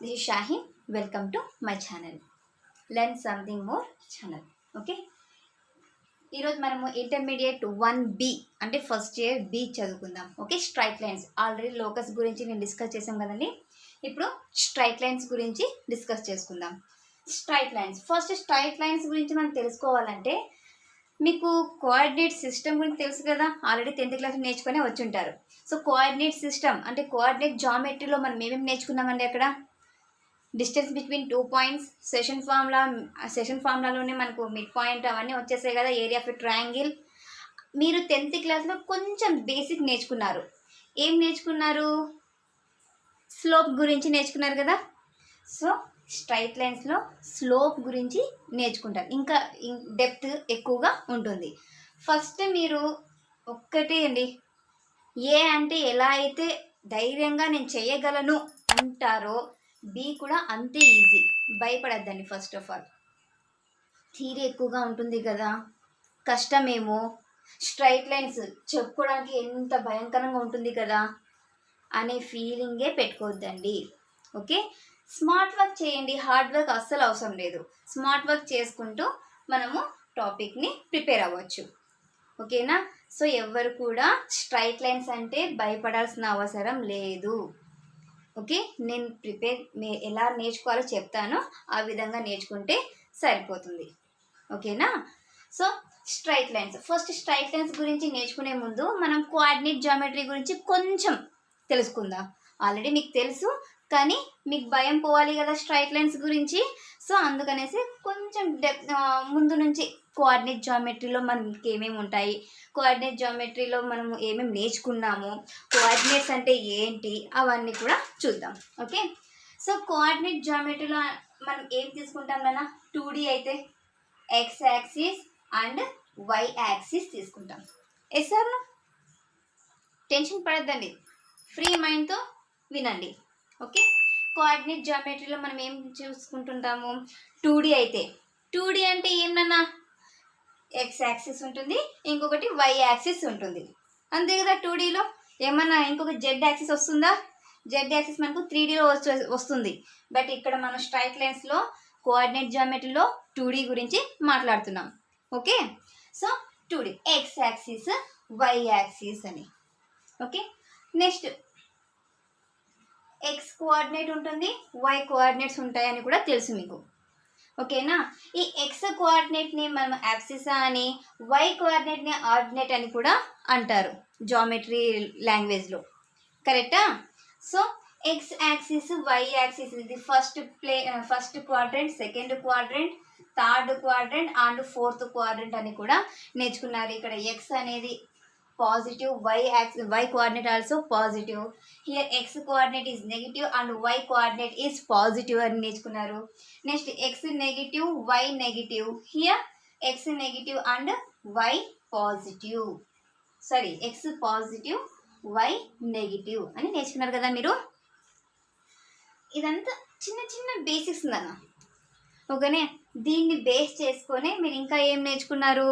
This is Shahin. Welcome to my channel. Learn something more channel. Okay, ఈరోజు మనము intermediate 1B అంటే first year B చదువుకుందాం. Okay, straight lines. Already locus గురించి నేను discuss చేసాం కదండి. ఇప్పుడు స్ట్రైట్ లైన్స్ గురించి డిస్కస్ చేసుకుందాం. Straight lines, first straight lines గురించి మనం తెలుసుకోవాలంటే మీకు కోఆర్డినేట్ సిస్టమ్ గురించి తెలుసు కదా, ఆల్రెడీ 10th క్లాస్ నేర్చుకునే వచ్చి ఉంటారు. సో కోఆర్డినేట్ సిస్టమ్ అంటే కోఆర్డినేట్ జామెట్రీలో మనం ఏమేమి నేర్చుకున్నామండి. అక్కడ డిస్టెన్స్ బిట్వీన్ 2 పాయింట్స్, సెషన్ ఫార్ములాలోనే మనకు మిడ్ పాయింట్ అవన్నీ వచ్చేసాయి కదా, ఏరియా ఆఫ్ ఎ ట్రయాంగిల్. మీరు 10th క్లాస్లో కొంచెం బేసిక్ నేర్చుకున్నారు. ఏం నేర్చుకున్నారు? స్లోప్ గురించి నేర్చుకున్నారు కదా. సో స్ట్రైట్ లైన్స్లో స్లోప్ గురించి నేర్చుకుంటారు, ఇంకా డెప్త్ ఎక్కువగా ఉంటుంది. ఫస్ట్ మీరు ఒక్కటే అండి, ఏ అంటే ఎలా అయితే ధైర్యంగా నేను చేయగలను అంటారో బి కూడా అంతే ఈజీ. భయపడద్దండి. ఫస్ట్ ఆఫ్ ఆల్ థియరీ ఎక్కువగా ఉంటుంది కదా, కష్టమేమో. స్ట్రైట్ లైన్స్ చెప్పుకోవడానికి ఎంత భయంకరంగా ఉంటుంది కదా అనే ఫీలింగే పెట్టుకోవద్దండి. ఓకే, స్మార్ట్ వర్క్ చేయండి, హార్డ్ వర్క్ అస్సలు అవసరం లేదు. స్మార్ట్ వర్క్ చేసుకుంటూ మనము టాపిక్ని ప్రిపేర్ అవ్వచ్చు. ఓకేనా? సో ఎవరు కూడా స్ట్రైట్ లైన్స్ అంటే భయపడాల్సిన అవసరం లేదు. ఓకే, నేను ఎలా నేర్చుకోవాలో చెప్తానో ఆ విధంగా నేర్చుకుంటే సరిపోతుంది. ఓకేనా? So straight lines, first straight lines గురించి నేర్చుకునే ముందు మనం కోఆర్డినేట్ జామెట్రీ గురించి కొంచెం తెలుసుకుందాం. ఆల్రెడీ మీకు తెలుసు, కానీ మీకు భయం పోవాలి కదా స్ట్రైట్ లైన్స్ గురించి. సో అందుకనేసి కొంచెం ముందు నుంచి కోఆర్డినేట్ జామెట్రీలో మనకి ఏమేమి ఉంటాయి, కోఆర్డినేట్ జామెట్రీలో మనం ఏమేమి నేర్చుకున్నాము, కోఆర్డినేట్స్ అంటే ఏంటి, అవన్నీ కూడా చూద్దాం. ఓకే, సో కోఆర్డినేట్ జామెట్రీలో మనం ఏం తీసుకుంటాం కదా, 2D అయితే X axis and Y axis తీసుకుంటాం. ఎస్ సార్, టెన్షన్ పడద్దండి, ఫ్రీ మైండ్తో వినండి. ఓకే, కోఆర్డినేట్ జామెట్రీలో మనం ఏం చూసుకుంటుంటాము? 2D అయితే 2D అంటే ఏమన్నా ఎక్స్ యాక్సిస్ ఉంటుంది, ఇంకొకటి వై యాక్సిస్ ఉంటుంది, అంతే కదా. 2Dలో ఏమన్నా ఇంకొక జెడ్ యాక్సిస్ వస్తుందా? జెడ్ యాక్సిస్ మనకు 3Dలో వస్తుంది. బట్ ఇక్కడ మనం స్ట్రైట్ లైన్స్లో కోఆర్డినేట్ జామెట్రీలో 2D గురించి మాట్లాడుతున్నాం. Okay, so 2D X axis Y axis అని. ఓకే, నెక్స్ట్ ఎక్స్ కోఆర్డినేట్ ఉంటుంది, వై కోఆర్డినేట్స్ ఉంటాయని కూడా తెలుసు మీకు. ఓకేనా? ఈ ఎక్స్ కోఆర్డినేట్ని మనం యాక్సిస్ అని, వై కోఆర్డినేట్ని ఆర్డినేట్ అని కూడా అంటారు జామెట్రీ లాంగ్వేజ్లో. కరెక్టా? So X axis, Y axis ఇది first quadrant, second quadrant, third quadrant and fourth quadrant అని కూడా నేర్చుకున్నారు. ఇక్కడ ఎక్స్ అనేది positive, y coordinate also positive. Here x coordinate is negative and y coordinate is positive అని నేర్చుకున్నారు. Next x negative, y negative. Here x negative and y positive. Sorry, x positive, y negative అని నేర్చుకున్నారు కదా మీరు. ఇదంతా చిన్న చిన్న basics ఉందన్న. ఓకేనే, దీన్ని బేస్ చేసుకొని మీరు ఇంకా ఏం నేర్చుకున్నారు?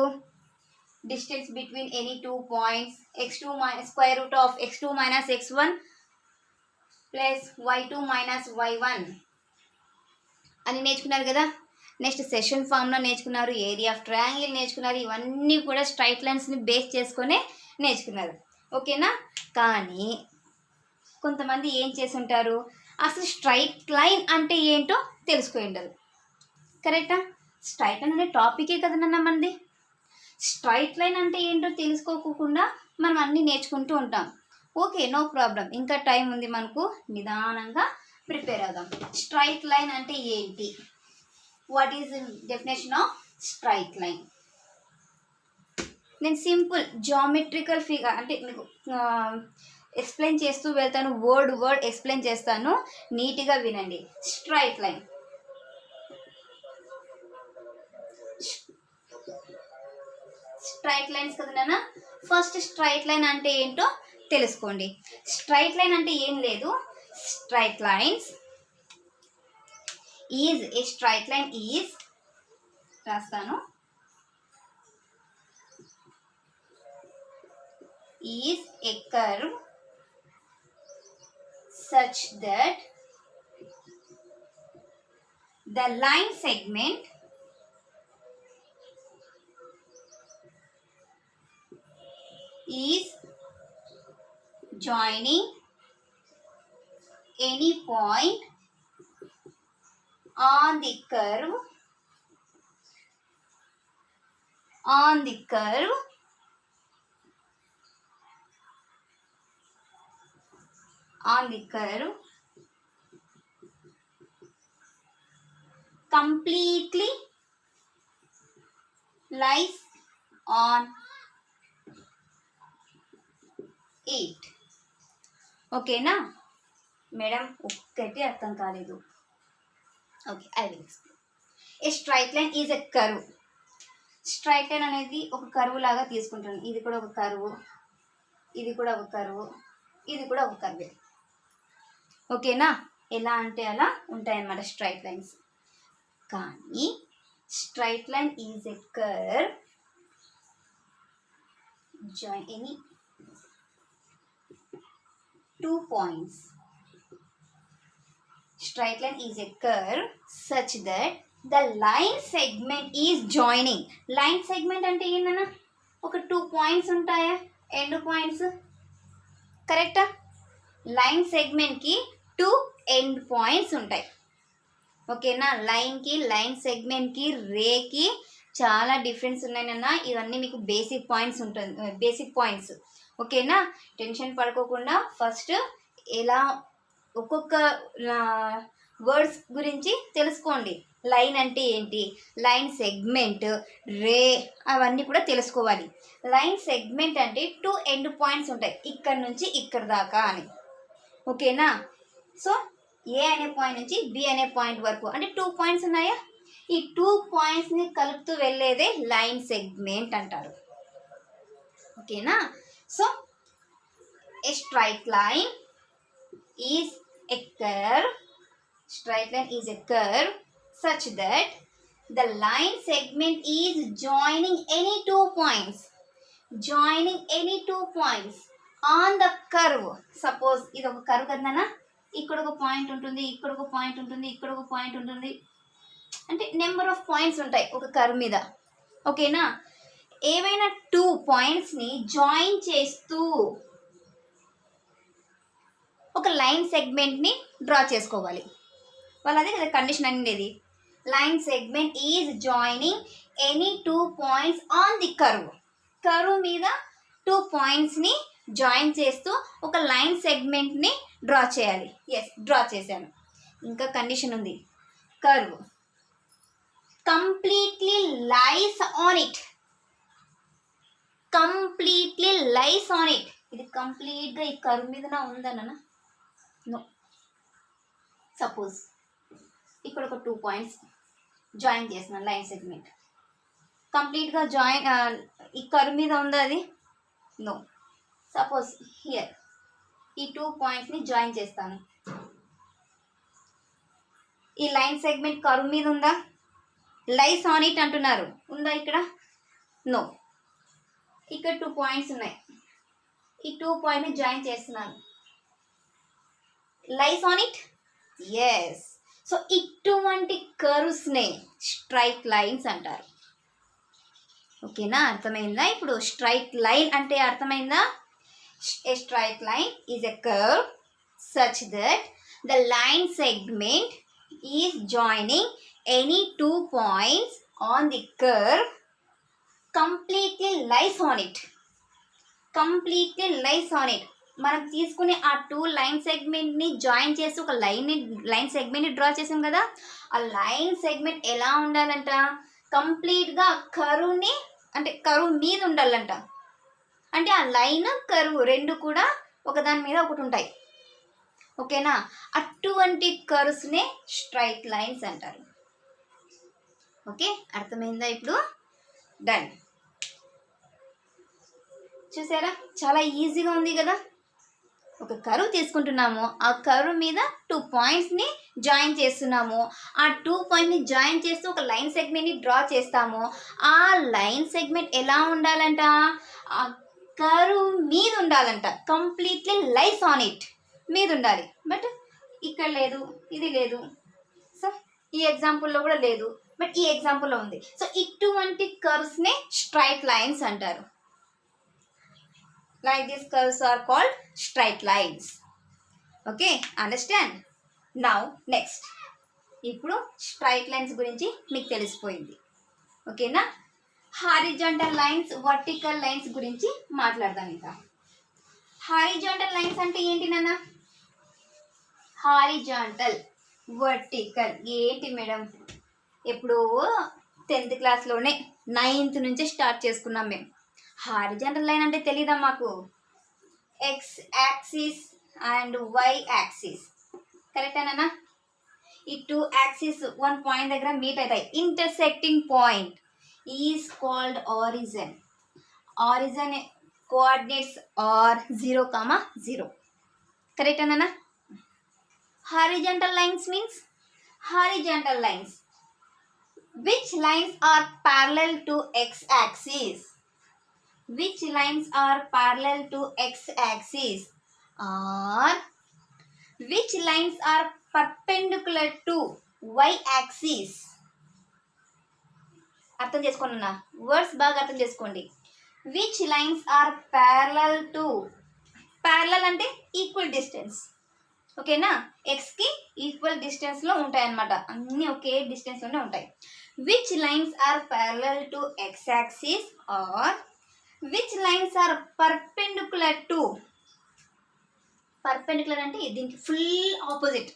Distance between any 2 points, x2 minus square root of x2 minus x1 plus y2 minus y1 అని నేర్చుకున్నారు కదా. నెక్స్ట్ సెషన్ ఫార్ములా నేర్చుకున్నారు, ఏరియా ఆఫ్ ట్రయాంగిల్ నేర్చుకున్నారు. ఇవన్నీ కూడా స్ట్రైట్ లైన్స్ని బేస్ చేసుకొని నేర్చుకున్నారు. ఓకేనా? కానీ కొంతమంది ఏం చేసి ఉంటారు, అసలు స్ట్రైట్ లైన్ అంటే ఏంటో తెలుసుకొని ఉండరు. కరెక్టా? స్ట్రైట్ లైన్ అనే టాపికే కదన్నా మనది. స్ట్రైట్ లైన్ అంటే ఏంటో తెలుసుకోకుండా మనం అన్నీ నేర్చుకుంటూ ఉంటాం. ఓకే, నో ప్రాబ్లం, ఇంకా టైం ఉంది మనకు, నిదానంగా ప్రిపేర్ అవుదాం. స్ట్రైట్ లైన్ అంటే ఏంటి? What is definition of straight line? నేను సింపుల్ జామెట్రికల్ ఫిగర్ అంటే మీకు ఎక్స్ప్లెయిన్ చేస్తూ వెళ్తాను, వర్డ్ ఎక్స్ప్లెయిన్ చేస్తాను, నీట్గా వినండి. స్ట్రైట్ లైన్, స్ట్రైట్ లైన్స్ కదా నాన్న. ఫస్ట్ స్ట్రైట్ లైన్ అంటే ఏంటో తెలుసుకోండి. స్ట్రైట్ లైన్ అంటే ఏం లేదు, straight lines is a straight line is, రాస్తాను, is a curve such that the line segment is joining any point on the curve completely lies on it. ఓకేనా madam? ఒక్కటి అర్థం కాలేదు. Okay, I will explain. A straight line is a curve. Straight line అనేది ఒక curve లాగా తీసుకుంటాను. ఇది కూడా ఒక కర్వ్, ఇది కూడా ఒక కర్వ్, ఇది కూడా ఒక కర్వే. ఓకేనా? ఎలా అంటే అలా ఉంటాయన్నమాట స్ట్రైట్ లైన్స్. కానీ straight line is a curve join any 2 points. Straight line is a curve such that the line segment is joining. Line segment అంటే ఏందన్నా? ఒక 2 పాయింట్స్ ఉంటాయా? End points. కరెక్టా? లైన్ సెగ్మెంట్కి 2 ఎండ్ పాయింట్స్ ఉంటాయి. ఓకేనా? లైన్కి, లైన్ సెగ్మెంట్కి, రేకి చాలా డిఫరెన్స్ ఉన్నాయన్న. ఇవన్నీ మీకు బేసిక్ పాయింట్స్ ఉంటుంది, బేసిక్ పాయింట్స్. ఓకేనా? టెన్షన్ పడుకోకుండా ఫస్ట్ ఎలా ఒక్కొక్క వర్డ్స్ గురించి తెలుసుకోండి. లైన్ అంటే ఏంటి, లైన్ సెగ్మెంట్, రే, అవన్నీ కూడా తెలుసుకోవాలి. లైన్ సెగ్మెంట్ అంటే 2 ఎండ్ పాయింట్స్ ఉంటాయి, ఇక్కడ నుంచి ఇక్కడ దాకా అని. ఓకేనా? సో ఏ అనే పాయింట్ నుంచి బి అనే పాయింట్ వరకు అంటే 2 పాయింట్స్ ఉన్నాయా? ఈ 2 పాయింట్స్ని కలుపుతూ వెళ్ళేదే లైన్ సెగ్మెంట్ అంటారు. ఓకేనా? So A straight line is a curve. Straight line is a curve such that the line segment is joining any 2 points. Joining any 2 points on the curve. Suppose ఇది ఒక curve కదనా, ఇక్కడ ఒక point ఉంటుంది, ఇక్కడ ఒక point ఉంటుంది, ఇక్కడ ఒక పాయింట్ ఉంటుంది, అంటే నెంబర్ ఆఫ్ పాయింట్స్ ఉంటాయి ఒక కర్వ్ మీద. ఓకేనా? ఏవైనా 2 పాయింట్స్ని జాయిన్ చేస్తూ ఒక లైన్ సెగ్మెంట్ని డ్రా చేసుకోవాలి. వాళ్ళు అదే కదా కండిషన్ అనేది. Line segment is joining any 2 points on the curve. Curve మీద 2 పాయింట్స్ని జాయిన్ చేస్తూ ఒక లైన్ సెగ్మెంట్ని డ్రా చేయాలి. ఎస్, డ్రా చేశాను. ఇంకా కండిషన్ ఉంది. Curve completely lies on it. Completely lies on it. ఇది కంప్లీట్గా ఈ కర్వ్ మీద ఉందన్న? నో. సపోజ్ ఇక్కడ ఒక 2 పాయింట్స్ జాయిన్ చేస్తున్నాను లైన్ సెగ్మెంట్. కంప్లీట్గా జాయిన్ ఈ కర్వ్ మీద ఉందా అది? నో. సపోజ్ హియర్ ఈ 2 పాయింట్స్ని జాయిన్ చేస్తాను. ఈ లైన్ సెగ్మెంట్ కర్వ్ మీద ఉందా? లైస్ ఆన్ ఇట్ అంటున్నారు, ఉందా ఇక్కడ? నో. ఇక్కడ 2 పాయింట్స్ ఉన్నాయి, ఈ 2 పాయింట్ని జాయిన్ చేస్తున్నాను. Lies on it? Yes. So ఇటువంటి కర్వ్స్నే స్ట్రైట్ లైన్స్ అంటారు. ఓకేనా? అర్థమైందా? ఇప్పుడు స్ట్రైట్ లైన్ అంటే అర్థమైందా? ఏ straight line is a curve such that the line segment is joining any 2 points on the curve completely lies on it. Completely lies on it. మనం తీసుకునే ఆ 2 లైన్ సెగ్మెంట్ని జాయిన్ చేసి ఒక లైన్ సెగ్మెంట్ని డ్రా చేసాం కదా, ఆ లైన్ సెగ్మెంట్ ఎలా ఉండాలంట? కంప్లీట్గా కరువుని అంటే కరువు మీద ఉండాలంట. అంటే ఆ లైన్ కరువు రెండు కూడా ఒకదాని మీద ఒకటి ఉంటాయి. ఓకేనా? అటువంటి కర్వ్స్నే స్ట్రైట్ లైన్స్ అంటారు. ఓకే, అర్థమైందా ఇప్పుడు? డన్. చూసారా, చాలా ఈజీగా ఉంది కదా. ఒక కర్వ్ తీసుకుంటున్నాము, ఆ కర్వ్ మీద 2 పాయింట్స్ని జాయిన్ చేస్తున్నాము. ఆ 2 పాయింట్ని జాయిన్ చేస్తూ ఒక లైన్ సెగ్మెంట్ని డ్రా చేస్తాము. ఆ లైన్ సెగ్మెంట్ ఎలా ఉండాలంట? ఆ కర్వ్ మీద ఉండాలంట. కంప్లీట్లీ లైస్ ఆన్ ఇట్ మీద ఉండాలి. బట్ ఇక్కడ లేదు, ఇది లేదు. సో ఈ ఎగ్జాంపుల్లో కూడా లేదు, బట్ ఈ ఎగ్జాంపుల్లో ఉంది. సో ఇటువంటి కర్వ్స్నే స్ట్రైట్ లైన్స్ అంటారు. Like these curves are called straight lines. Okay, understand. Now next, ఇప్పుడు స్ట్రైట్ లైన్స్ గురించి మీకు తెలిసిపోయింది. ఓకేనా. హారిజాంటల్ లైన్స్, వర్టికల్ లైన్స్ గురించి మాట్లాడదాం. ఇంకా హారిజాంటల్ లైన్స్ అంటే ఏంటి నాన్న? హారిజాంటల్, వర్టికల్ ఏంటి మేడం? ఎప్పుడో 10th క్లాస్లోనే 9th నుంచే స్టార్ట్ చేసుకున్నాం మేము. హారిజాంటల్ లైన్ అంటే తెలీదా మాకు? X axis and Y axis, కరెక్టేనా? ఈ 2 యాక్సిస్ వన్ పాయింట్ దగ్గర మీట్ అవుతాయి. Intersecting point is called origin. Origin coordinates are 0,0. కరెక్టేనా? Horizontal lines means horizontal lines. Which lines are parallel to x-axis? Which lines are parallel to x-axis? Or which lines are perpendicular to y-axis? అర్థం చేసుకోండి అన్న, words బాగా అర్థం చేసుకోండి. Which lines are parallel to, parallel అంటే equal distance. ఓకేనా, ఎక్స్కి equal డిస్టెన్స్లో ఉంటాయి అన్నమాట, అన్నీ ఒకే డిస్టెన్స్లోనే ఉంటాయి. Which lines are parallel to X axis or which lines are perpendicular to, perpendicular అంటే దీనికి ఫుల్ ఆపోజిట్,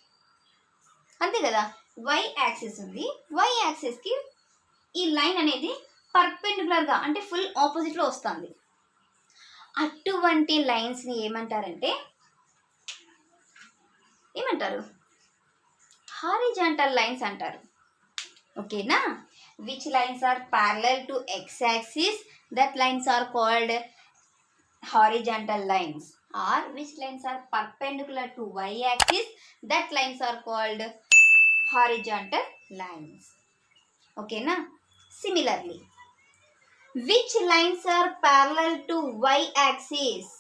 అంతే కదా. వై యాక్సిస్ ఉంది, వై యాక్సిస్కి ఈ లైన్ అనేది పర్పెండిక్యులర్గా అంటే ఫుల్ ఆపోజిట్లో వస్తుంది. అటువంటి లైన్స్ని ఏమంటారంటే హారిజాంటల్ లైన్స్ అంటారు. ఓకేనా. Which lines are parallel to X axis, that lines are called horizontal lines. Are which lines are perpendicular to why axis, that lines are called horizontal lines. ఓకేనా. Similarly, which lines are parallel to why axis,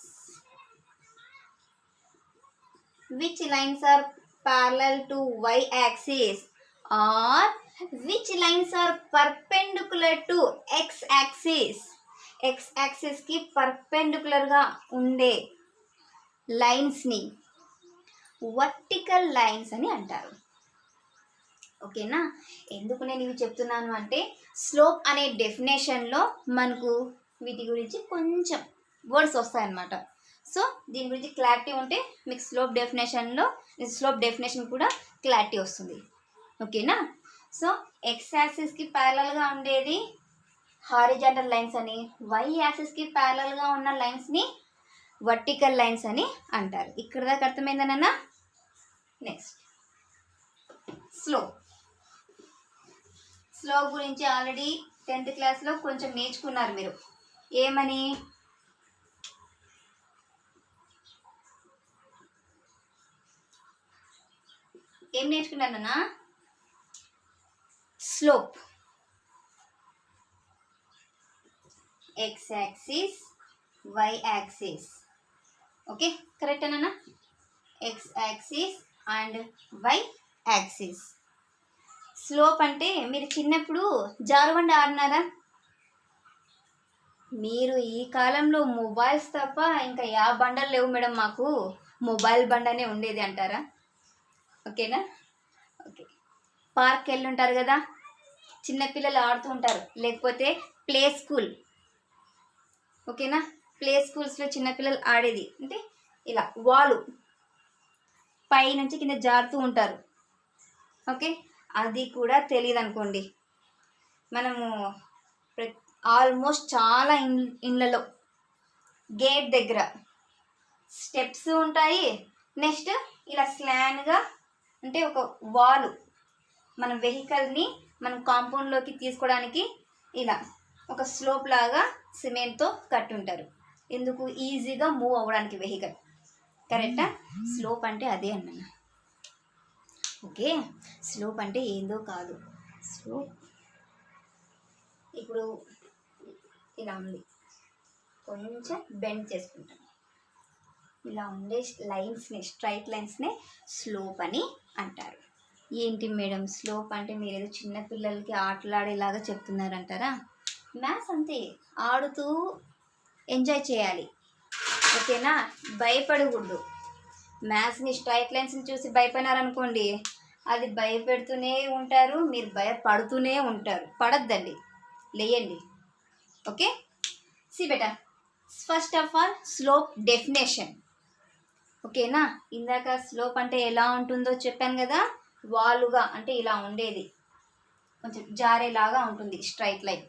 which lines are parallel to y-axis or which lines are perpendicular to x-axis. x-axis కి పర్పెండిక్యులర్గా ఉండే లైన్స్ని vertical lines అని అంటారు. ఓకేనా. ఎందుకు నేను ఇవి చెప్తున్నాను అంటే స్లోప్ అనే డెఫినేషన్లో మనకు వీటి గురించి కొంచెం వర్డ్స్ వస్తాయన్నమాట. సో దీని గురించి క్లారిటీ ఉంటే మీకు స్లోప్ డెఫినేషన్ కూడా క్లారిటీ వస్తుంది. ఓకేనా. సో ఎక్స్ యాక్సిస్కి ప్యారలల్గా ఉండేది హారిజాంటల్ లైన్స్ అని, వై యాక్సిస్కి ప్యారలల్గా ఉన్న లైన్స్ని వర్టికల్ లైన్స్ అని అంటారు. ఇక్కడ దాకా అర్థమైందనన్నా. నెక్స్ట్ స్లోప్ గురించి ఆల్రెడీ 10th క్లాస్లో కొంచెం నేర్చుకున్నారు మీరు. ఏమని? ఏం నేర్చుకున్నానన్నా? Slope, X axis, Y axis. Okay, కరెక్టేనా? X axis and Y axis. Slope అంటే మీరు చిన్నప్పుడు జారుబండ ఆడినారా? మీరు ఈ కాలంలో మొబైల్స్ తప్ప ఇంకా యా బండలు లేవు మేడం, మాకు మొబైల్ బండనే ఉండేది అంటారా? ఓకేనా. ఓకే, పార్క్ వెళ్ళి ఉంటారు కదా, చిన్నపిల్లలు ఆడుతూ ఉంటారు, లేకపోతే ప్లే స్కూల్. ఓకేనా, ప్లే స్కూల్స్లో చిన్నపిల్లలు ఆడేది అంటే ఇలా వాలు పై నుంచి కింద జారుతూ ఉంటారు. ఓకే, అది కూడా తెలియదు అనుకోండి. మనము ఆల్మోస్ట్ చాలా ఇళ్ళలో గేట్ దగ్గర స్టెప్స్ ఉంటాయి. నెక్స్ట్ ఇలా స్లాన్గా అంటే ఒక వాలు మన వెహికల్ని మనం కాంపౌండ్లోకి తీసుకోవడానికి ఇలా ఒక స్లోప్ లాగా సిమెంట్తో కట్టుంటారు. ఎందుకు? ఈజీగా మూవ్ అవ్వడానికి వెహికల్. కరెక్టా? స్లోప్ అంటే అదే అన్న. ఓకే, స్లోప్ అంటే ఏందో కాదు. స్లోప్ ఇప్పుడు ఇలా ఉంది, కొంచెం బెండ్ చేసుకుంటాం. ఇలా ఉండే లైన్స్ని, స్ట్రైట్ లైన్స్ని స్లోప్ అని అంటారు. ఏంటి మేడం స్లోప్ అంటే మీరు ఏదో చిన్న పిల్లలకి ఆటలాడేలాగా చెప్తున్నారంటారా? మ్యాథ్స్ అంతే, ఆడుతూ ఎంజాయ్ చేయాలి. ఓకేనా? భయపడకూడదు. మ్యాథ్స్ని స్ట్రైట్ లైన్స్ని చూసి భయపడినారనుకోండి, అది భయపెడుతూనే ఉంటారు, మీరు భయపడుతూనే ఉంటారు. పడద్దండి, లేయండి. ఓకే, సి బేటా, first of all slope definition. ఓకేనా? ఇందాక స్లోప్ అంటే ఎలా ఉంటుందో చెప్పాను కదా, వాలుగా అంటే ఇలా ఉండేది, కొంచెం జారేలాగా ఉంటుంది స్ట్రైట్ లైన్.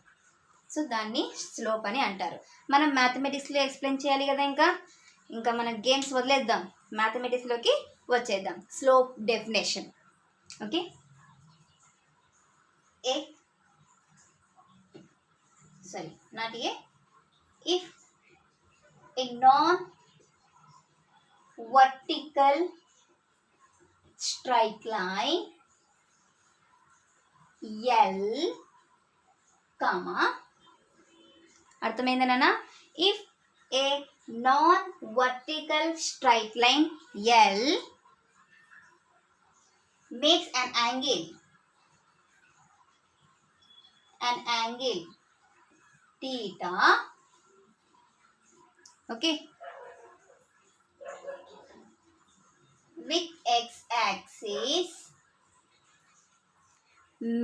సో దాన్ని స్లోప్ అని అంటారు. మనం మ్యాథమెటిక్స్లో ఎక్స్ప్లెయిన్ చేయాలి కదా, ఇంకా మన గేమ్స్ వదిలేద్దాం, మ్యాథమెటిక్స్లోకి వచ్చేద్దాం. Slope definition. Okay, if a non-vertical straight line L, అర్థమైందా నాన్న? If A non-vertical straight line L makes an angle theta, okay, with x-axis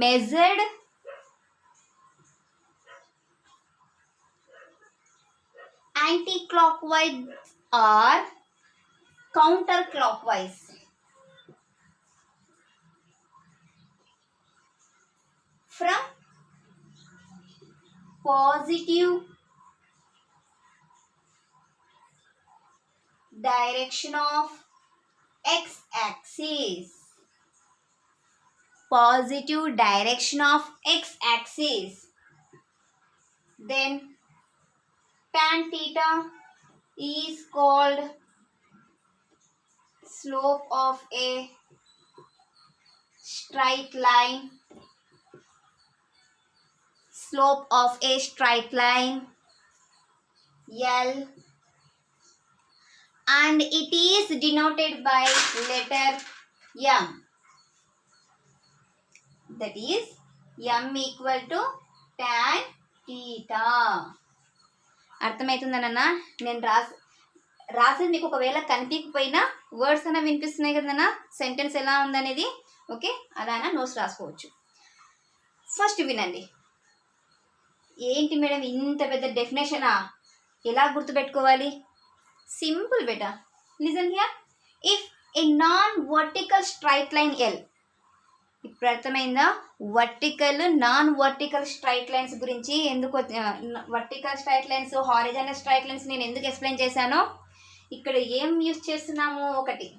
measured anti-clockwise or counter-clockwise. From positive direction of x-axis. Positive direction of x-axis. Then tan theta is called slope of a straight line. Slope of a straight line L, and it is denoted by letter M. That is M equal to tan theta. అర్థమవుతుందన్న? నేను రాసేది మీకు ఒకవేళ కనిపించకపోయినా words అన్న వినిపిస్తున్నాయి కదన్నా, sentence ఎలా ఉందనేది. Okay, అలా అయినా నోట్స్ రాసుకోవచ్చు. ఫస్ట్ వినండి. ఏంటి మేడం ఇంత పెద్ద డెఫినేషనా, ఎలా గుర్తుపెట్టుకోవాలి? Simple beta, listen here. If A non vertical straight line L, ఇప్పుడు అర్థమైందా? Vertical non vertical straight lines గురించి ఎందుకు, vertical straight lines horizontal straight lines నేను ఎందుకు ఎక్స్ప్లెయిన్ చేశానో, ఇక్కడ ఏం యూజ్ చేస్తున్నాము? ఒకటి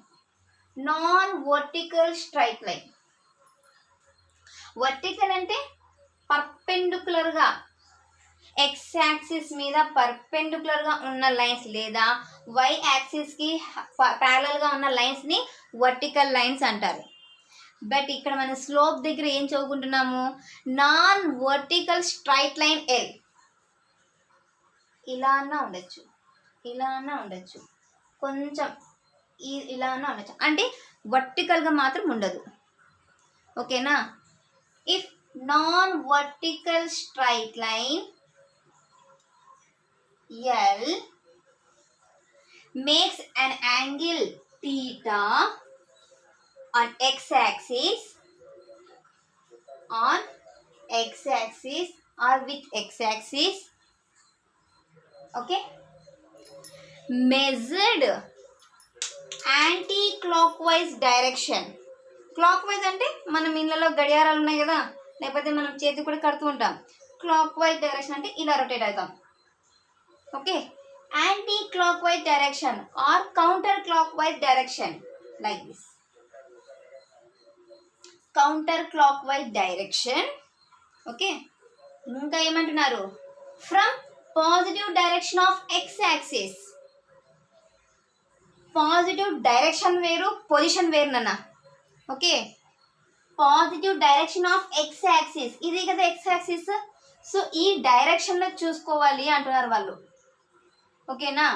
non vertical straight line. Vertical అంటే పర్పెండిక్యులర్గా ఎక్స్ యాక్సిస్ మీద పర్పెండిక్యులర్గా ఉన్న లైన్స్ లేదా వై యాక్సిస్కి ప్యారలల్గా ఉన్న లైన్స్ని వర్టికల్ లైన్స్ అంటారు. బట్ ఇక్కడ మనం స్లోప్ దగ్గర ఏం చదువుకుంటున్నాము? Non vertical straight line L. ఇలా అన్నా ఉండొచ్చు, ఇలా అన్నా ఉండొచ్చు, కొంచెం ఇలా అన్నా ఉండొచ్చు, అంటే వర్టికల్గా మాత్రం ఉండదు. ఓకేనా? If non vertical straight line L makes an angle theta on x-axis or with x-axis, okay, measured anti-clockwise direction. Clockwise అంటే మనం ఇళ్ళలో గడియారాలు ఉన్నాయి కదా, లేకపోతే మనం చేతి కూడా కడుతూ ఉంటాం. క్లాక్వైజ్ డైరెక్షన్ అంటే ఇలా రొటేట్ అవుతాం. Okay, anti clockwise direction or counter clockwise direction, like this. Counter clockwise direction. Okay, ఇంకా ఏమంటున్నారు? From positive direction of X axis. Positive direction వేరు, పొజిషన్ వేరు నాన్న. Okay, positive direction of X axis, ఇది కదా ఎక్స్ యాక్సిస్. సో ఈ డైరెక్షన్లో చూసుకోవాలి అంటున్నారు వాళ్ళు. ఓకేనా?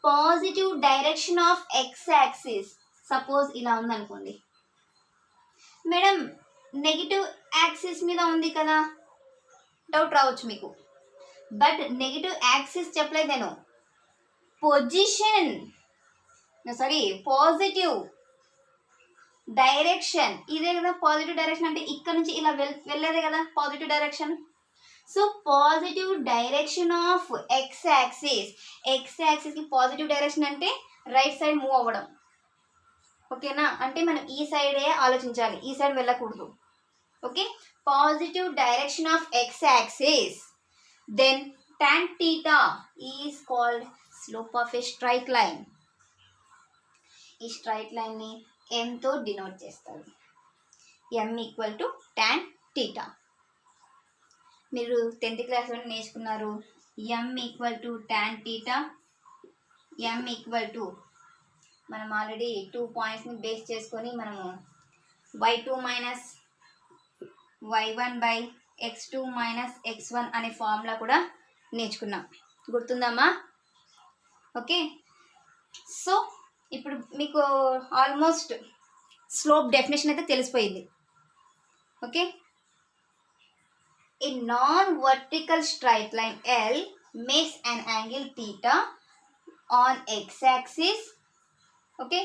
Positive direction of X axis suppose ఇలా ఉందనుకోండి, మేడం నెగిటివ్ యాక్సిస్ మీద ఉంది కదా, డౌట్ రావచ్చు మీకు. బట్ నెగిటివ్ యాక్సిస్ చెప్పలేదు నేను, పొజిషన్ సారీ పాజిటివ్ డైరెక్షన్. ఇదే కదా పాజిటివ్ డైరెక్షన్ అంటే, ఇక్కడ నుంచి ఇలా వెళ్ళేదే కదా positive direction. So positive direction of X axis, X యాక్సిస్కి పాజిటివ్ డైరెక్షన్ అంటే రైట్ సైడ్ మూవ్ అవ్వడం. ఓకేనా, అంటే మనం ఈ సైడే ఆలోచించాలి, ఈ సైడ్ వెళ్ళకూడదు. Okay, positive direction of X axis. Then tan theta is called slope of a straight line. ఈ స్ట్రైట్ లైన్ని ఎంతో డినోట్ చేస్తారు, m equal to tan theta. మీరు 10th క్లాస్లో నేర్చుకున్నారు, m equal to tan theta, m equal to మనం already 2 పాయింట్స్ని base చేసుకొని మనము y2 minus y1 by x2 minus x1 అనే ఫార్ములా కూడా నేర్చుకున్నాం, గుర్తుందమ్మా? ఓకే, సో ఇప్పుడు మీకు ఆల్మోస్ట్ స్లోప్ డెఫినేషన్ అయితే తెలిసిపోయింది. Okay, a non vertical straight line L makes an angle theta on x axis. Okay,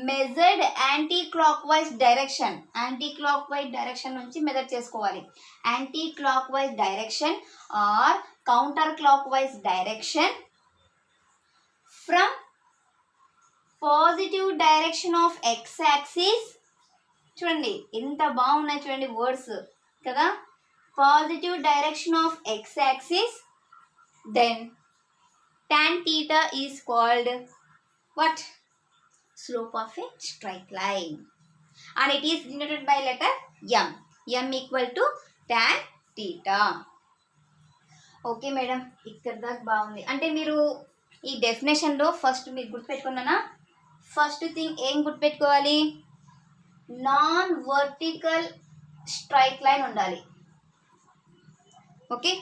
measured anti clock wise direction, anti clock wise direction నుంచి measure చేసుకోవాలి. Anti clock wise direction or counter clock wise direction from positive direction of X axis. చూడండి ఎంత బాగున్నాయి, చూడండి words కదా, positive direction of X axis. Then tan theta is called what? Slope of a straight line, and it is denoted by letter m. m equal to tan theta. Okay madam, ఇక్కడ దాకా బాగుంది. అంటే మీరు ఈ డెఫినేషన్లో first మీరు గుర్తుపెట్టుకున్నానా, first thing ఏం గుర్తుపెట్టుకోవాలి? Non vertical straight line ఉండాలి. ఓకే,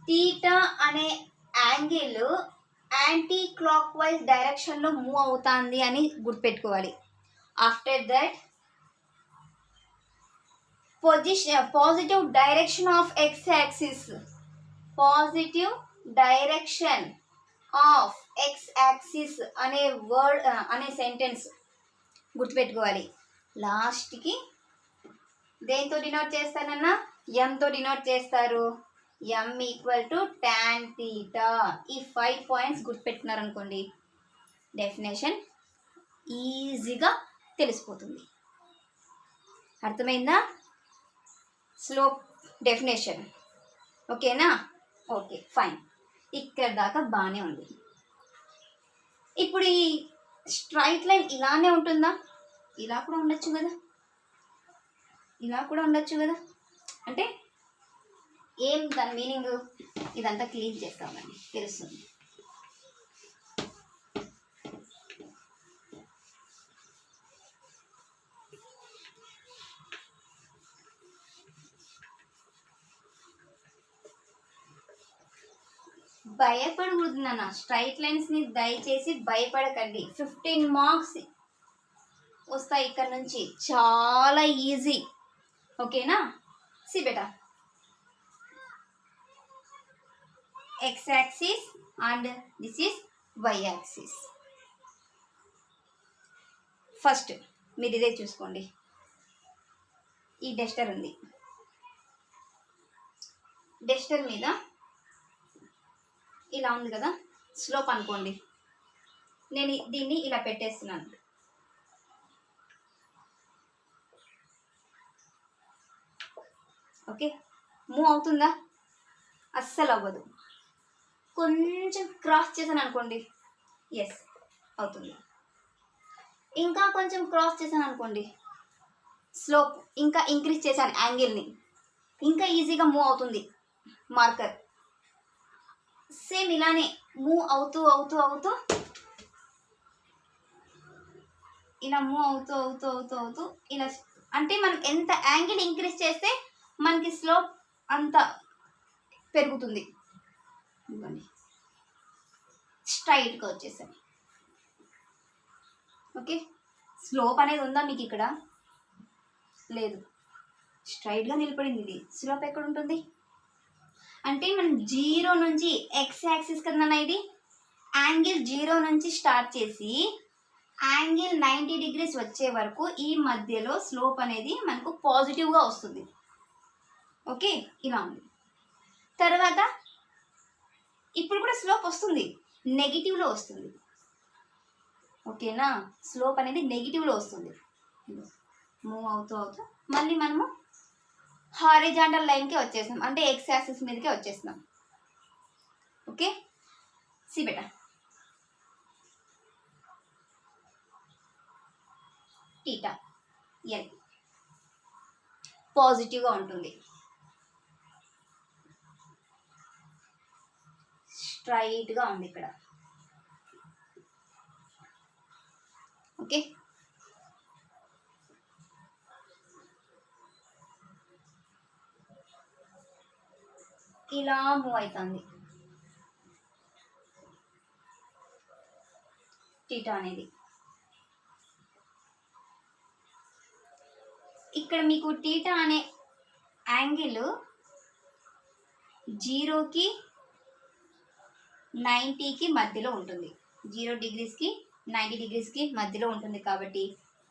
థీటా అనే యాంగిల్ యాంటీ క్లాక్ వైజ్ డైరెక్షన్లో మూవ్ అవుతుంది అని గుర్తుపెట్టుకోవాలి. After that positive direction of X axis, positive direction of X axis అనే వర్డ్ అనే సెంటెన్స్ గుర్తుపెట్టుకోవాలి. లాస్ట్కి దేంతో డినోట్ చేస్తానన్నా, ఎంతో డినోట్ చేస్తారు. m equal to tan theta. ఈ 5 పాయింట్స్ గుర్తుపెట్టుకున్నారనుకోండి, డెఫినేషన్ ఈజీగా తెలిసిపోతుంది. అర్థమైందా? స్లోప్ డెఫినేషన్ ఓకేనా? ఓకే ఫైన్, ఇక్కడ దాకా బాగానే ఉంది. ఇప్పుడు ఈ స్ట్రైట్ లైన్ ఇలానే ఉంటుందా? ఇలా కూడా ఉండొచ్చు కదా, ఇలా కూడా ఉండొచ్చు కదా. అంటే ఏం దాని మీనింగ్, ఇదంతా క్లీన్ చేస్తామని తెలుస్తుంది. భయపడకూడదు నాన్న, స్ట్రైట్ లైన్స్ని దయచేసి భయపడకండి. 15 మార్క్స్ వస్తాయి ఇక్కడ నుంచి, చాలా ఈజీ. ఓకేనా? సి బేటా, x axis and this is y axis. First మీరు ఇదే చూసుకోండి, ఈ డస్టర్ ఉంది, డస్టర్ మీద ఇలా ఉంది కదా, స్లోప్ అనుకోండి. నేను దీన్ని ఇలా పెట్టేస్తున్నాను. ఓకే, మూవ్ అవుతుందా? అస్సలు అవ్వదు. కొంచెం క్రాస్ చేశాను అనుకోండి, ఎస్ అవుతుంది. ఇంకా కొంచెం క్రాస్ చేశాను అనుకోండి, స్లోప్ ఇంకా ఇంక్రీజ్ చేశాను యాంగిల్ని, ఇంకా ఈజీగా మూవ్ అవుతుంది మార్కర్. సేమ్ ఇలానే మూవ్ అవుతూ అవుతూ అవుతూ ఇలా మూవ్ అవుతూ అవుతూ అవుతూ అవుతూ ఇలా, అంటే మనం ఎంత యాంగిల్ ఇంక్రీజ్ చేస్తే మనకి స్లోప్ అంత పెరుగుతుంది. స్ట్రైట్గా వచ్చేసాను. ఓకే, స్లోప్ అనేది ఉందా మీకు ఇక్కడ? లేదు, స్ట్రైట్గా నిలబడింది. ఇది స్లోప్ ఎక్కడ ఉంటుంది అంటే మనం 0 నుంచి ఎక్స్ యాక్సిస్ కదన్నా, ఇది యాంగిల్ 0 నుంచి స్టార్ట్ చేసి యాంగిల్ 90 డిగ్రీస్ వచ్చే వరకు ఈ మధ్యలో స్లోప్ అనేది మనకు పాజిటివ్గా వస్తుంది. ఓకే, ఇలా ఉంది. తర్వాత ఇప్పుడు కూడా స్లోప్ వస్తుంది, నెగిటివ్లో వస్తుంది. ఓకేనా, స్లోప్ అనేది నెగిటివ్లో వస్తుంది. మూవ్ అవుతూ అవుతూ మళ్ళీ మనము హారిజాంటల్ లైన్కి వచ్చేసాం, అంటే ఎక్స్ యాక్సిస్ మీదకే వచ్చేస్తున్నాం. ఓకే, సి బేటా, టీటా ఎల్ పాజిటివ్గా ఉంటుంది, స్ట్రైట్గా ఉంది ఇక్కడ. ఓకే, ఇలా మూవ్ అవుతుంది టీటా అనేది. ఇక్కడ మీకు టీటా అనే యాంగిల్ 0కి 90కి మధ్యలో ఉంటుంది, 0 డిగ్రీస్కి 90 డిగ్రీస్కి మధ్యలో ఉంటుంది. కాబట్టి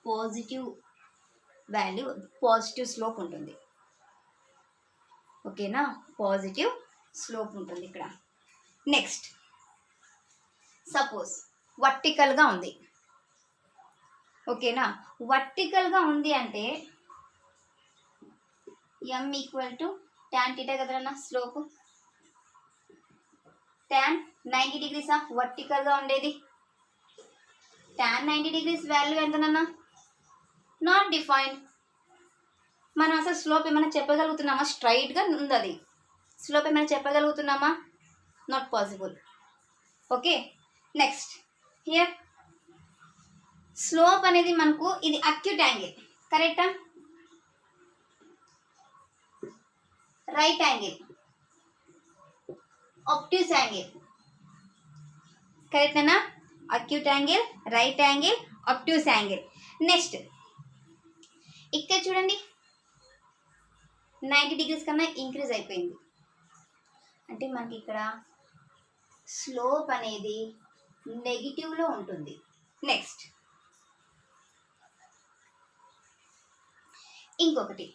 పాజిటివ్ వాల్యూ, పాజిటివ్ స్లోప్ ఉంటుంది. ఓకేనా, పాజిటివ్ స్లోప్ ఉంటుంది ఇక్కడ. నెక్స్ట్, సపోజ్ వర్టికల్గా ఉంది. ఓకేనా, వర్టికల్గా ఉంది అంటే m equal to tan theta కదన్నా స్లోప్. ట్యాన్ 90 డిగ్రీస్ వర్టికల్గా ఉండేది. ట్యాన్ 90 డిగ్రీస్ వాల్యూ ఎంతనన్నా? Not defined. మనం అసలు స్లోప్ ఏమైనా చెప్పగలుగుతున్నామా? స్ట్రైట్గా ఉంది అది. స్లోప్ ఏమైనా చెప్పగలుగుతున్నామా? Not possible. Okay, next here slope అనేది మనకు ఇది అక్యూట్ యాంగిల్, కరెక్టా? రైట్ యాంగిల్, obtuse యాంగిల్, కరెక్టేనా? Acute angle, right angle, obtuse angle. Next ఇక్కడ చూడండి, 90 డిగ్రీస్ కన్నా ఇంక్రీజ్ అయిపోయింది అంటే మనకి ఇక్కడ స్లోప్ అనేది నెగిటివ్లో ఉంటుంది. నెక్స్ట్ ఇంకొకటి,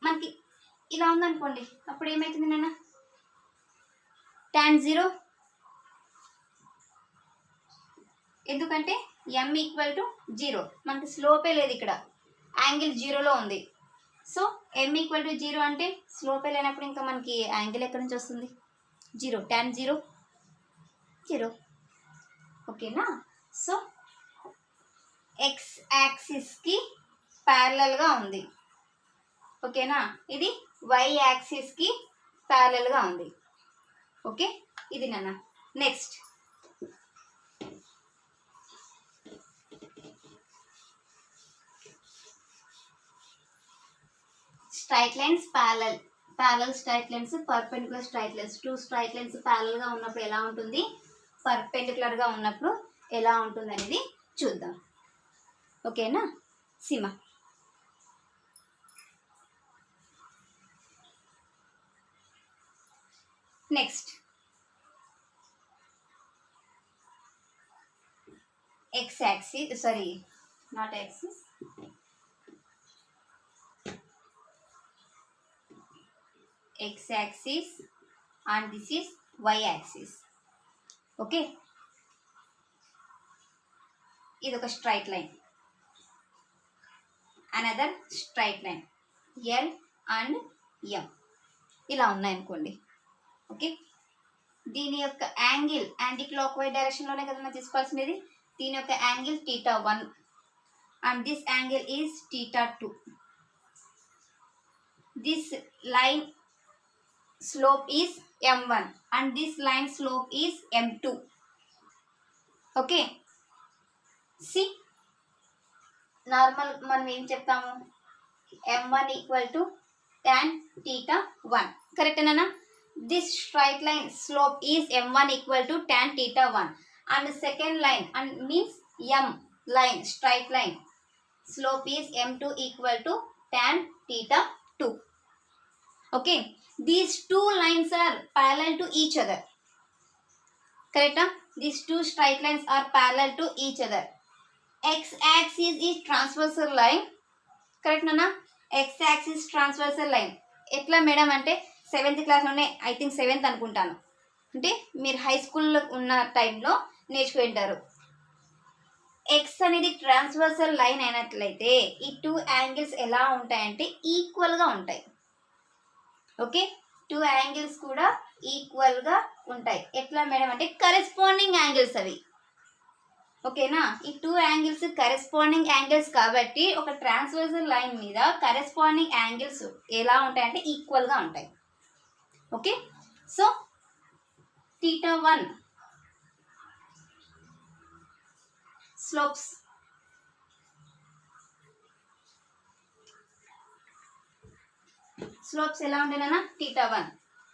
మనకి ఇలా ఉందనుకోండి, అప్పుడు ఏమవుతుంది నాన్న? tan 0, ఎందుకంటే m ఈక్వల్ టు 0, మనకి స్లోపే లేదు ఇక్కడ, యాంగిల్ 0లో ఉంది. సో m ఈక్వల్ టు 0 అంటే స్లోపే లేనప్పుడు ఇంకా మనకి యాంగిల్ ఎక్కడి నుంచి వస్తుంది? 0, tan 0 0. ఓకేనా, సో ఎక్స్ యాక్సిస్కి ప్యారలల్గా ఉంది. ఓకేనా, ఇది వై యాక్సిస్కి ప్యారలల్గా ఉంది. ఓకే, ఇది నాన్న. Next straight lines parallel, parallel straight lines, perpendicular straight lines. 2 straight lines ప్యారలల్గా ఉన్నప్పుడు ఎలా ఉంటుంది, పర్పెండిక్యులర్గా ఉన్నప్పుడు ఎలా ఉంటుంది అనేది చూద్దాం. ఓకేనా, Seema. Next X axis, sorry not axis, X axis and this is Y axis. Okay, ఇది ఒక straight line, another straight line L and M ఇలా ఉన్నాయనుకోండి. ఓకే, దీని యొక్క యాంగిల్ యాంటీ క్లాక్ వైజ్ డైరెక్షన్లోనే కదా మనం తీసుకోవాల్సినది. దీని యొక్క angle θ1 and this angle is θ2. This line slope is m1 and this line slope is m2. okay, see normal మనం ఏం చెప్తాము, m1 ఈక్వల్ టు tan θ1, కరెక్టేనా? This straight line slope is m1 equal to tan θ1 and second line and means m line, straight line, slope is m2 equal to tan theta 2. Okay, these two lines are parallel to each other. Correct? These two straight lines are parallel to each other. X axis is transversal line. Correct nana? X axis transversal line. ఎట్లా madam అంటే 7th క్లాస్లోనే, I think 7th అనుకుంటాను, అంటే మీరు high స్కూల్లో ఉన్న టైంలో నేర్చుకుంటారు. X అనేది ట్రాన్స్వర్సల్ లైన్ అయినట్లయితే ఈ టూ యాంగిల్స్ ఎలా ఉంటాయంటే ఈక్వల్గా ఉంటాయి. ఓకే, టూ యాంగిల్స్ కూడా ఈక్వల్గా ఉంటాయి. ఎట్లా మేడం అంటే కరెస్పాండింగ్ యాంగిల్స్ అవి. ఓకేనా, ఈ టూ యాంగిల్స్ కరెస్పాండింగ్ యాంగిల్స్ కాబట్టి ఒక ట్రాన్స్వర్సల్ లైన్ మీద కరెస్పాండింగ్ యాంగిల్స్ ఎలా ఉంటాయంటే ఈక్వల్గా ఉంటాయి. ఓకే, సో θ1 స్లోప్స్ ఎలా ఉంటాయన్నా θ1.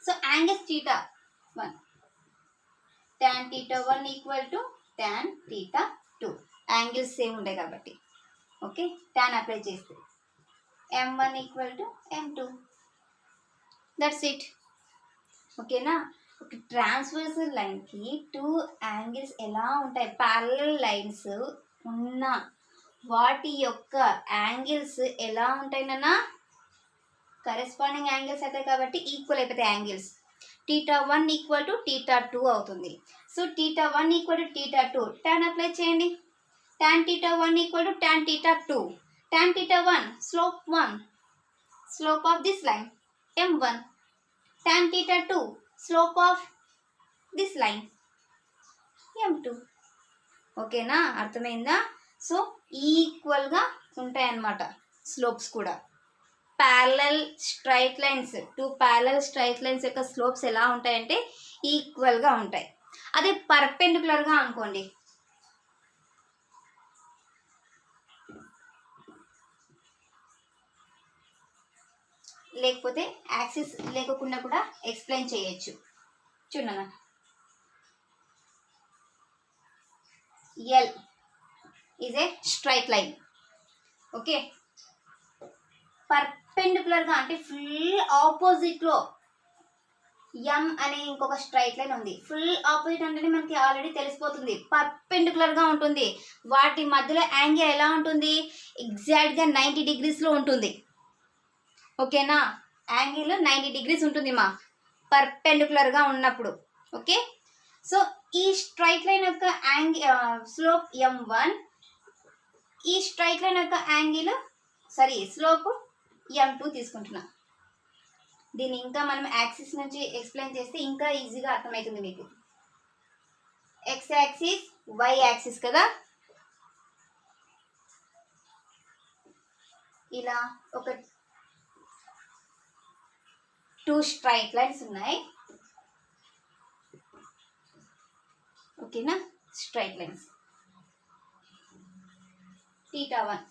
So angles θ1 tan θ1 equal to tan θ2. Angles same ఉంటాయి కాబట్టి ఓకే, tan అప్లై చేస్తే m1 equal to m2. That's it. ఓకేనా, ఒక ట్రాన్స్వర్సల్ లైన్కి టూ యాంగిల్స్ ఎలా ఉంటాయి, ప్యారలల్ లైన్స్ ఉన్న వాటి యొక్క యాంగిల్స్ ఎలా ఉంటాయినా కరెస్పాండింగ్ యాంగిల్స్ అవుతాయి కాబట్టి ఈక్వల్ అయిపోతాయి యాంగిల్స్. θ1 ఈక్వల్ టు θ2 అవుతుంది. So θ1 equal to θ2, tan apply చేయండి. tan θ1 equal to tan θ2. tan θ1 slope 1, slope of this line m1. tan θ2 slope of this line m2. ఓకేనా, అర్థమైందా? సో ఈక్వల్గా ఉంటాయన్నమాట స్లోప్స్ కూడా. Parallel straight lines, two parallel straight lines యొక్క slopes ఎలా ఉంటాయంటే ఈక్వల్గా ఉంటాయి. అదే పర్పెండిక్యులర్గా అనుకోండి, లేకపోతే యాక్సిస్ లేకుండా కూడా ఎక్స్ప్లెయిన్ చేయొచ్చు. చూడనా, L is a straight line. Okay, పర్పెండిక్యులర్గా అంటే ఫుల్ ఆపోజిట్లో ఎం అనే ఇంకొక స్ట్రైట్ లైన్ ఉంది. ఫుల్ ఆపోజిట్ అంటే మనకి ఆల్రెడీ తెలిసిపోతుంది, పర్పెండిక్యులర్గా ఉంటుంది. వాటి మధ్యలో యాంగిల్ ఎలా ఉంటుంది, ఎగ్జాక్ట్గా 90 degreesలో ఉంటుంది. ఓకేనా, యాంగిల్ 90 degrees ఉంటుంది మా పర్పెండిక్యులర్గా ఉన్నప్పుడు. ఓకే, సో ఈ స్ట్రైట్ లైన్ యొక్క స్లోప్ m1, ఈ స్ట్రైట్ లైన్ యొక్క స్లోప్ m2 తీసుకుంటున్నా. దీన్ని ఇంకా మనం యాక్సిస్ నుంచి ఎక్స్ప్లెయిన్ చేస్తే ఇంకా ఈజీగా అర్థమవుతుంది మీకు. ఎక్స్ యాక్సిస్, వై యాక్సిస్ కదా, ఇలా ఒక టూ స్ట్రైట్ లైన్స్ ఉన్నాయి. ఓకేనా, straight lines θ1,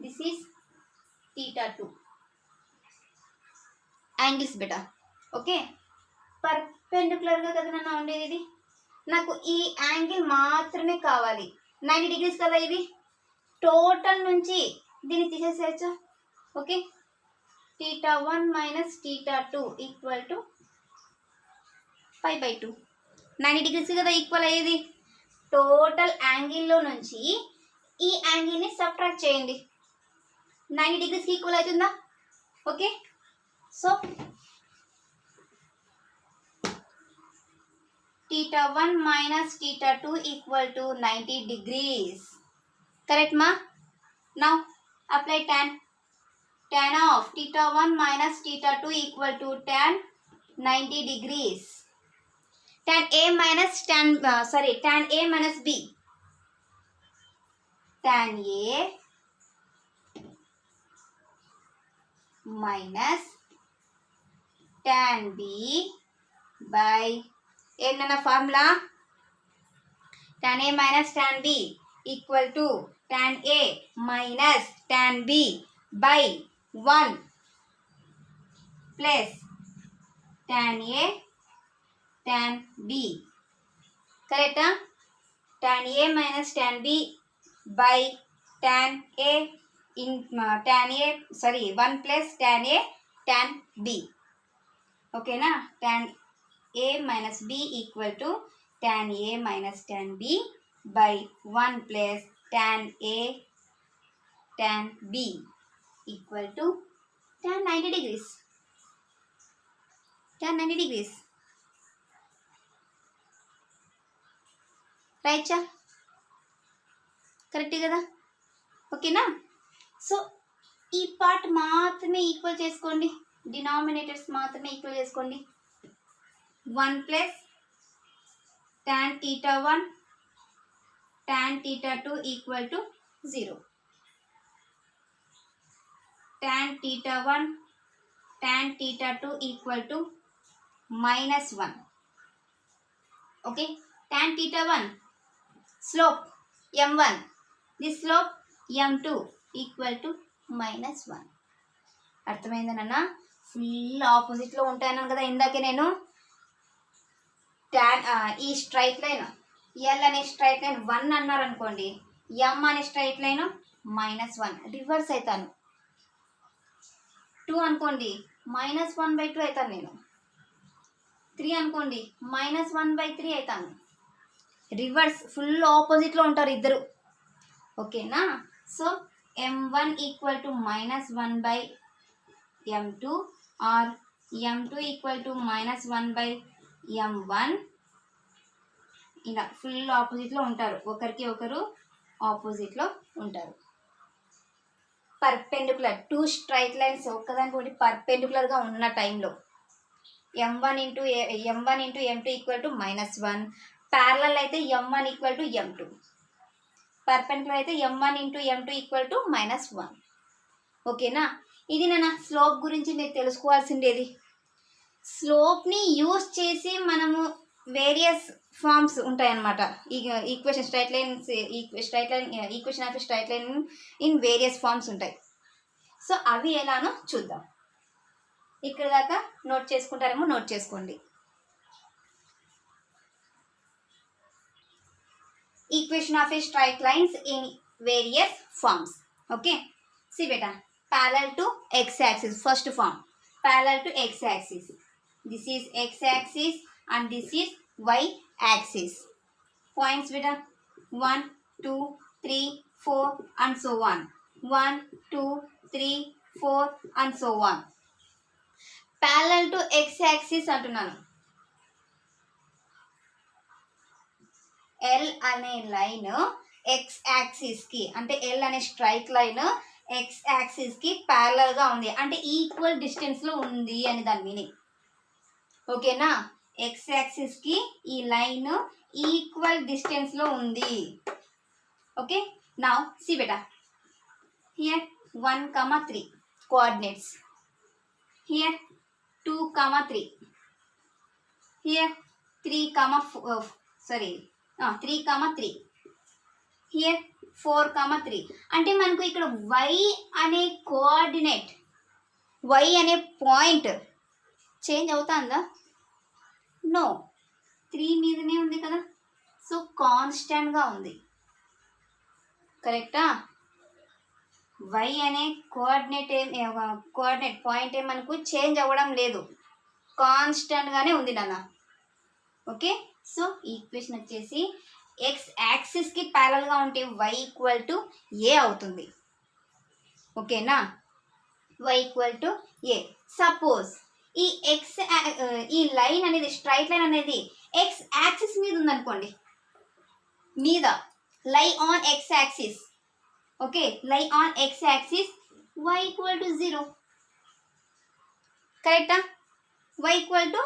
this is θ2 angles beta. Okay, పర్పెండిక్యులర్గా కదా నన్ను ఉండేది. ఇది నాకు ఈ యాంగిల్ మాత్రమే కావాలి, 90 degrees కదా ఇది. టోటల్ నుంచి దీన్ని తీసేసేయచ్చా. Okay, θ1 minus θ2 equal to π/2. 90 degrees కదా ఈక్వల్ అయ్యేది. టోటల్ యాంగిల్లో నుంచి ఈ యాంగిల్ని సబ్ట్రాక్ట్ చేయండి, 90 degrees ఈక్వల్ అవుతుందా. Okay, so θ1 minus θ2 equal to 90 degrees. Correct మా? Now apply tan of θ1 minus θ2 equal to tan 90 degrees. Tan A minus tan A minus B. Tan A minus tan B by ఏంటన్న formula, tan A minus tan B equal to tan A minus tan B by 1 plus tan A tan b. కరెక్టా? tan a minus tan b by tan a in tan a sorry 1 plus tan a tan b. ఓకేనా? tan a minus b equal to tan a minus tan b by 1 plus tan a tan b equal to tan 90 degrees. tan 90 degrees. Right correct కదా? ఓకేనా? So ఈ part మాత్రమే equal చేసుకోండి, denominators మాత్రమే equal చేసుకోండి. 1 plus tan theta 1 tan theta 2 equal to 0. tan theta 1 tan theta 2 equal to -1. Okay, tan theta 1 slope m1, this slope m2 equal to -1. అర్థమైందా నాన్న? Full ఆపోజిట్లో ఉంటాయన్నాను కదా ఇందాకే నేను. ఈ స్ట్రైట్ లైన్ ఎల్ అనే స్ట్రైట్ లైన్ 1 అన్నారు అనుకోండి, ఎం అనే స్ట్రైట్ లైన్ -1, రివర్స్ అవుతాను. 2 అనుకోండి -1/2 అవుతాను నేను. 3 అనుకోండి -1/3 అవుతాను. రివర్స్ ఫుల్ ఆపోజిట్లో ఉంటారు ఇద్దరు. ఓకేనా? So m1 equal to -1/m2 or m2 equal to -1/m1. ఇలా ఫుల్ ఆపోజిట్లో ఉంటారు, ఒకరికి ఒకరు ఆపోజిట్లో ఉంటారు. పర్పెండికులర్ 2 స్ట్రైట్ లైన్స్ ఒక్కదానికి ఒకటి పర్పెండికులర్గా ఉన్న టైంలో m1 into m2 equal to -1. Parallel అయితే m1 equal to m2. Perpendicular అయితే m1 into m2 equal to -1. ఓకేనా? ఇది నా స్లోప్ గురించి మీరు తెలుసుకోవాల్సిండేది. స్లోప్ని యూజ్ చేసి మనము వేరియస్ ఫార్మ్స్ ఉంటాయన్నమాట. Equation straight line equation of straight line in various forms ఉంటాయి. సో అవి ఎలానో చూద్దాం. ఇక్కడ దాకా నోట్ చేసుకుంటారేమో నోట్ చేసుకోండి. Equation of a straight lines in various forms. Okay, see beta, parallel to x-axis, first form, parallel to x-axis. This is x-axis and this is y-axis. Points beta, 1 2 3 4 and so on. 1 2 3 4 and so on. Parallel to x-axis అంటున్నాను. L అనే line X యాక్సిస్కి, అంటే L అనే straight line X యాక్సిస్కి ప్యారలల్గా ఉంది, అంటే equal డిస్టెన్స్లో ఉంది అని దాని మీనింగ్. ఓకేనా? ఎక్స్ యాక్సిస్కి ఈ లైన్ ఈక్వల్ డిస్టెన్స్లో ఉంది. Okay, now see beta, here 1, 3 coordinates, here 2, 3, here 3, 3, here 4, 3. అంటే మనకు ఇక్కడ y అనే కోఆర్డినేట్, y అనే పాయింట్ చేంజ్ అవుతుందా? నో, 3 మీదనే ఉంది కదా. సో కాన్స్టెంట్గా ఉంది. కరెక్టా? y అనే కోఆర్డినేట్ పాయింట్ మనకు చేంజ్ అవ్వడం లేదు, కాన్స్టెంట్గానే ఉంది నాన్న. ఓకే, సో ఈక్వేషన్ వచ్చేసి ఎక్స్ యాక్సిస్కి ప్యారల్గా ఉంటే y ఈక్వల్ టు ఏ అవుతుంది. ఓకేనా? y equal to A. Suppose ఈ లైన్ అనేది స్ట్రైట్ లైన్ అనేది ఎక్స్ యాక్సిస్ మీద ఉందనుకోండి, మీద లై ఆన్ ఎక్స్ యాక్సిస్. ఓకే, లై on X axis, y equal to 0. కరెక్టా? y ఈక్వల్ టు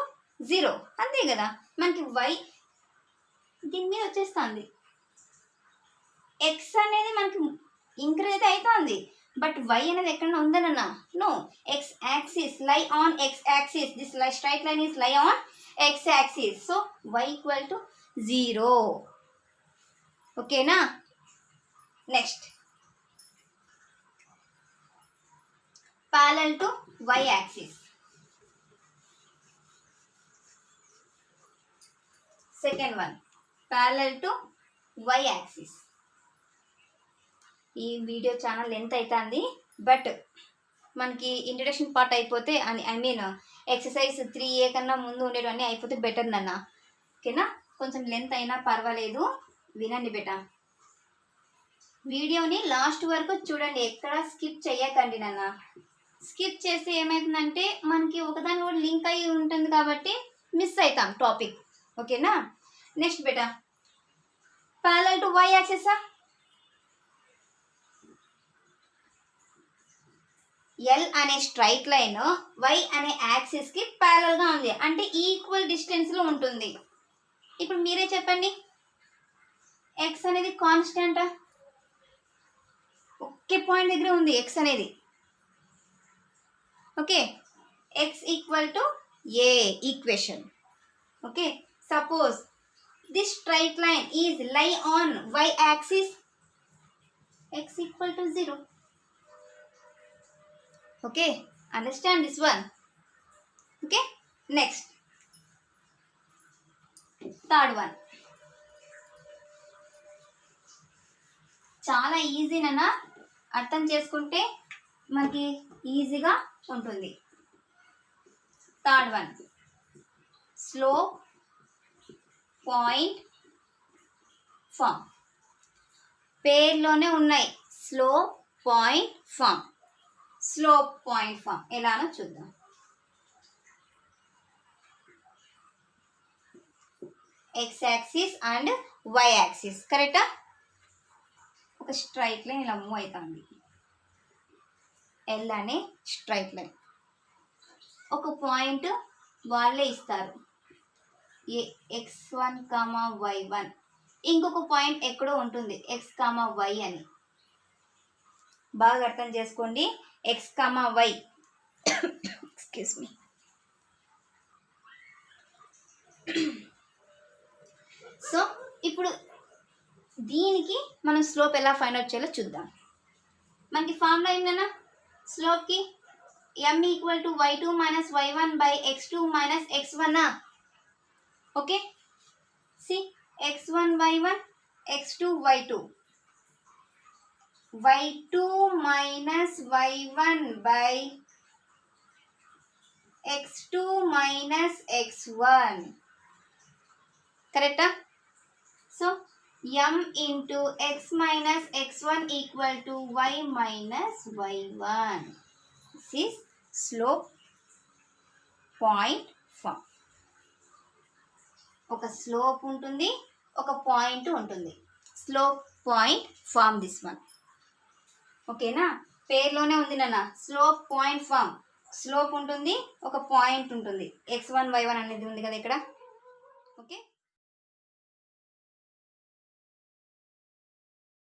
0, అంతే కదా. మనకి y దీని మీద వచ్చేస్తుంది, ఎక్స్ అనేది మనకి ఇంక్రీజ్ అయితే అవుతుంది, బట్ y అనేది ఎక్కడ ఉందనన్నా? No, X axis, lie on X axis, this straight line is lie on X axis. So y equal to 0. ఓకేనా? నెక్స్ట్, parallel to y axis. Second one parallel to why axis. ఈ video channel length అవుతుంది, but మనకి introduction part అయిపోతే I mean exercise 3A కన్నా ముందు ఉండేవన్నీ అయిపోతే better నాన్న. ఓకేనా? కొంచెం లెంత్ అయినా పర్వాలేదు, వినండి బేటా. వీడియోని లాస్ట్ వరకు చూడండి, ఎక్కడ స్కిప్ చేయకండి నాన్న. స్కిప్ చేస్తే ఏమవుతుందంటే మనకి ఒకదాని కూడా లింక్ అయ్యి ఉంటుంది కాబట్టి మిస్ అవుతాం టాపిక్. ఓకేనా? Next beta, parallel to why axis. L అనే స్ట్రైట్ లైన్ వై అనే యాక్సిస్కి ప్యారలల్గా ఉంది, అంటే ఈక్వల్ డిస్టెన్స్లో ఉంటుంది. ఇప్పుడు మీరే చెప్పండి, ఎక్స్ అనేది కాన్స్టెంటా? ఒకే పాయింట్ దగ్గర ఉంది ఎక్స్ అనేది. Okay, x equal to a equation. Okay, suppose this straight line is lie on y axis, x equal to 0. Okay, understand this one. Okay, next, third one. చాలా ఈజీ నాన్న, అర్థం చేసుకుంటే మనకి ఈజీగా ఉంటుంది. Third one slope point form. పేర్లోనే ఉన్నాయి slope point form. Slope point form ఎలానో చూద్దాం. X axis and Y axis, కరెక్టా? ఒక స్ట్రైట్ లైన్ ఇలా మూవ్ అవుతుంది, ఎల్ అనే స్ట్రైట్ లైన్. ఒక పాయింట్ వాళ్ళే ఇస్తారు, x1, y1. ఇంకొక పాయింట్ ఎక్కడో ఉంటుంది x, y అని. బాగా అర్థం చేసుకోండి, x, y. Excuse me. So ఇప్పుడు దీనికి మనం స్లోప్ ఎలా ఫైండ్ అవుట్ చేయాలో చూద్దాం. మనకి ఫార్ములా ఏంటన్నా స్లోప్కి m equal to y2 minus y1 by x2 minus x1. Okay, see x1 y1 x2 y2. y2 minus y1 by x2 minus x1. Correct? So m into x minus x1 equal to y minus y1. This is slope point form. ఒక slope ఉంటుంది, ఒక point ఉంటుంది. Slope point form this one. ఓకేనా? పేర్లోనే ఉంది నాన్న, slope point form. Slope ఉంటుంది, ఒక పాయింట్ ఉంటుంది, x1 y1 అనేది ఉంది కదా ఇక్కడ. ఓకే.